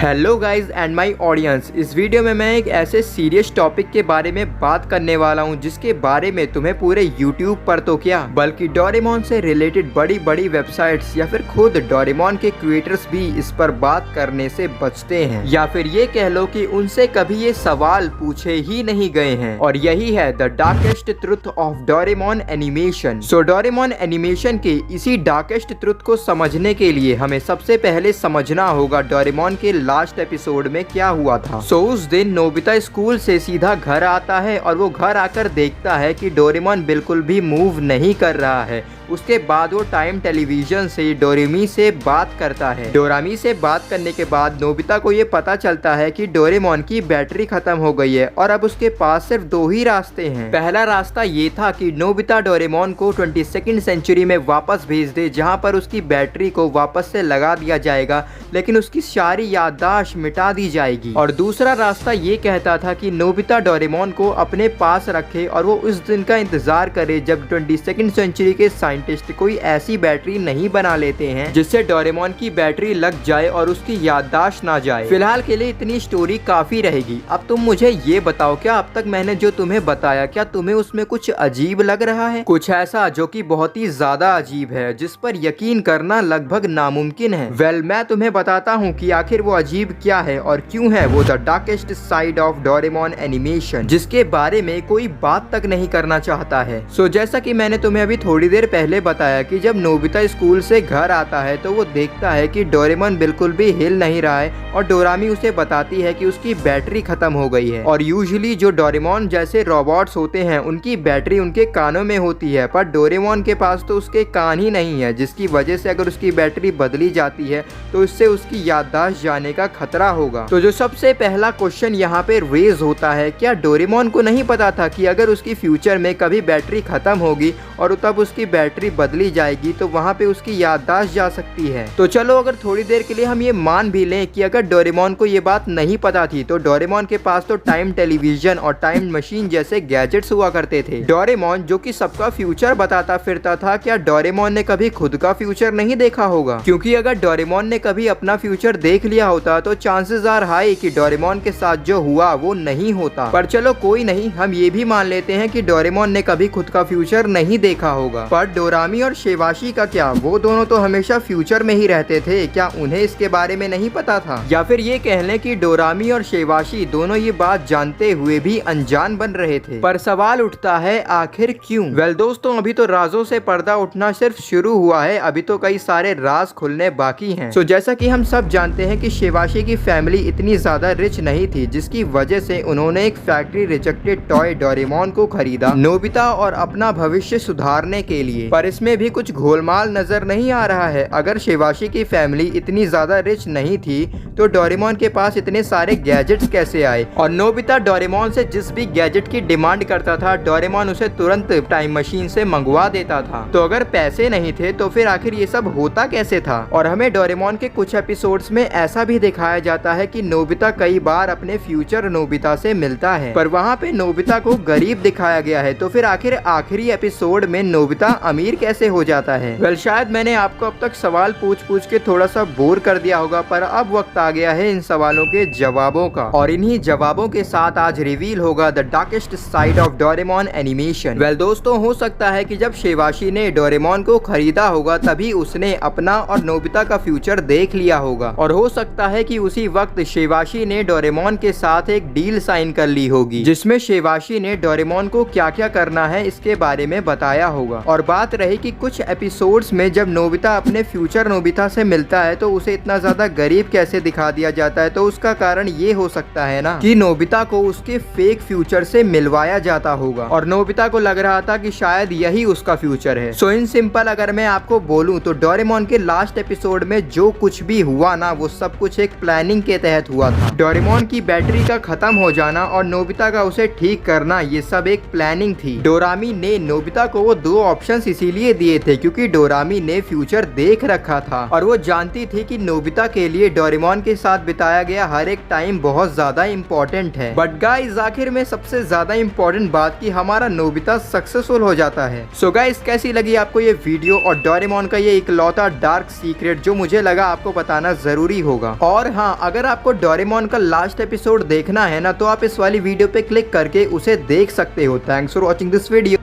Hello guys and my audience. इस video में मैं एक ऐसे सीरियस टॉपिक के बारे में बात करने वाला हूं जिसके बारे में तुम्हें पूरे यूट्यूब पर तो क्या बल्कि डोरेमोन से रिलेटेड बड़ी बड़ी वेबसाइट्स या फिर खुद डोरेमोन के क्रिएटर्स भी इस पर बात करने से बचते हैं, या फिर ये कह लो कि उनसे कभी ये सवाल पूछे ही नहीं गए हैं। और यही है the darkest truth of Doraemon animation. So Doraemon animation के इसी डार्केस्ट ट्रुथ को समझने के लिए हमें सबसे पहले समझना होगा डोरेमोन के लास्ट एपिसोड में क्या हुआ था। सो उस दिन नोबिता स्कूल से सीधा घर आता है और वो घर आकर देखता है कि डोरेमोन बिल्कुल भी मूव नहीं कर रहा है। उसके बाद वो टाइम टेलीविजन से डोरेमी से बात करता है। डोरामी से बात करने के बाद नोबिता को ये पता चलता है कि डोरेमोन की बैटरी खत्म हो गई है और अब उसके पास सिर्फ दो ही रास्ते हैं। पहला रास्ता ये था कि नोबिता डोरेमोन को 22वीं सेंचुरी में वापस भेज दे, जहाँ पर उसकी बैटरी को वापस से लगा दिया जाएगा लेकिन उसकी सारी याददाश्त मिटा दी जाएगी। और दूसरा रास्ता ये कहता था कि नोबिता डोरेमोन को अपने पास रखे और वो उस दिन का इंतजार करे जब 22वीं सेंचुरी के साइंटिस्ट कोई ऐसी बैटरी नहीं बना लेते हैं जिससे डोरेमोन की बैटरी लग जाए और उसकी याददाश्त ना जाए। फिलहाल के लिए इतनी स्टोरी काफी रहेगी। अब तुम मुझे ये बताओ, क्या अब तक मैंने जो तुम्हें बताया क्या तुम्हें उसमें कुछ अजीब लग रहा है? कुछ ऐसा जो कि बहुत ही ज्यादा अजीब है, जिस पर यकीन करना लगभग नामुमकिन है। वेल, मैं तुम्हें बताता हूँ कि आखिर वो अजीब क्या है और क्यों है वो the darkest side of Doraemon animation, जिसके बारे में कोई बात तक नहीं करना चाहता है। सो जैसा कि मैंने तुम्हें अभी थोड़ी देर पहले बताया कि जब नोबिता स्कूल से घर आता है तो वो देखता है कि डोरेमोन बिल्कुल भी हिल नहीं रहा है और डोरामी उसे बताती है कि उसकी बैटरी खत्म हो गई है। और यूजुअली जो डोरेमोन जैसे रोबोट्स होते हैं उनकी बैटरी उनके कानों में होती है, पर डोरेमोन के पास तो उसके कान ही नहीं है, जिसकी वजह से अगर उसकी बैटरी बदली जाती है तो इससे उसकी याददाश्त जाने का खतरा होगा। तो जो सबसे पहला क्वेश्चन यहाँ पे रेज होता है, क्या डोरेमोन को नहीं पता था कि अगर उसकी फ्यूचर में कभी बैटरी खत्म होगी और तब उसकी बैटरी बदली जाएगी तो वहाँ पे उसकी याददाश्त जा सकती है? तो चलो अगर थोड़ी देर के लिए हम ये मान भी लें कि अगर डोरेमोन को ये बात नहीं पता थी तो डोरेमोन के पास तो टाइम टेलीविजन और टाइम मशीन जैसे गैजेट्स हुआ करते थे। डोरेमोन जो कि सबका फ्यूचर बताता फिरता था, क्या डोरेमोन ने कभी खुद का फ्यूचर नहीं देखा होगा? क्योंकि अगर डोरेमोन ने कभी अपना फ्यूचर देख लिया होता तो चांसेस आर हाई कि डोरेमोन के साथ जो हुआ वो नहीं होता। पर चलो कोई नहीं, हम ये भी मान लेते हैं कि डोरेमोन ने कभी खुद का फ्यूचर नहीं देखा होगा। पर डोरामी और शेवाशी का क्या? वो दोनों तो हमेशा फ्यूचर में ही रहते थे, क्या उन्हें इसके बारे में नहीं पता था? या फिर ये कह लें कि डोरामी और शेवाशी दोनों ये बात जानते हुए भी अनजान बन रहे थे। पर सवाल उठता है, आखिर क्यों? वेल दोस्तों, अभी तो राजों से पर्दा उठना सिर्फ शुरू हुआ है, अभी तो कई सारे राज खुलने बाकी हैं। सो जैसा कि हम सब जानते हैं कि शेवाशी की फैमिली इतनी ज्यादा रिच नहीं थी, जिसकी वजह से उन्होंने एक फैक्ट्री रिजेक्टेड टॉय डोरेमोन को खरीदा नोबिता और अपना भविष्य सुधारने के लिए। पर इसमें भी कुछ घोलमाल नजर नहीं आ रहा है। अगर शेवाशी की फैमिली इतनी ज्यादा रिच नहीं थी तो डोरेमोन के पास इतने सारे गैजेट्स कैसे आए? और नोबिता डोरेमोन से जिस भी गैजेट की डिमांड करता था डोरेमोन उसे तुरंत टाइम मशीन से मंगवा देता था। तो अगर पैसे नहीं थे तो फिर आखिर ये सब होता कैसे था? और हमें डोरेमोन के कुछ एपिसोड्स में ऐसा भी दिखाया जाता है कि नोबिता कई बार अपने फ्यूचर नोबिता से मिलता है, पर वहाँ पे नोबिता को गरीब दिखाया गया है। तो फिर आखिर आखिरी एपिसोड में नोबिता अमीर कैसे हो जाता है? वेल, शायद मैंने आपको अब तक सवाल पूछ पूछ के थोड़ा सा बोर कर दिया होगा, पर अब वक्त आ गया है इन सवालों के जवाबों का। और इन्हीं जवाबों के साथ आज रिवील होगा the darkest side of Doraemon animation. Well दोस्तों, हो सकता है कि जब शेवाशी ने डोरेमोन को खरीदा होगा तभी उसने अपना और नोबिता का फ्यूचर देख लिया होगा, और हो सकता है कि उसी वक्त शेवाशी ने डोरेमोन के साथ एक डील साइन कर ली होगी जिसमें शेवाशी ने डोरेमोन को क्या क्या करना है इसके बारे में बताया होगा। और बात रही कि कुछ एपिसोड्स में जब नोबिता अपने फ्यूचर नोबिता से मिलता है तो उसे इतना ज्यादा गरीब कैसे दिखा दिया जाता है, तो उसका कारण ये हो सकता है ना कि नोबिता को उसके फेक फ्यूचर से मिलवाया जाता होगा और नोबिता को लग रहा था कि शायद यही उसका फ्यूचर है। सो इन सिंपल अगर मैं आपको बोलूं तो डोरेमोन के लास्ट एपिसोड में जो कुछ भी हुआ ना वो सब कुछ एक प्लानिंग के तहत हुआ था। डोरेमोन की बैटरी का खत्म हो जाना और नोबिता का उसे ठीक करना, ये सब एक प्लानिंग थी। डोरामी ने नोबिता को वो दो ऑप्शंस इसीलिए दिए थे क्योंकि डोरामी ने फ्यूचर देख रखा था और वो जानती थी कि नोबिता के लिए डोरेमोन के साथ बिताया गया हर एक टाइम बहुत ज्यादा इम्पोर्टेंट है। बट गाइस, आखिर में सबसे ज्यादा इम्पोर्टेंट बात कि हमारा नोबिता सक्सेसफुल हो जाता है। सो गाइस, कैसी लगी आपको ये वीडियो और डोरेमोन का ये इकलौता डार्क सीक्रेट जो मुझे लगा आपको बताना जरूरी होगा। और और हाँ, अगर आपको डोरेमोन का लास्ट एपिसोड देखना है ना, तो आप इस वाली वीडियो पे क्लिक करके उसे देख सकते हो। Thanks for watching this video.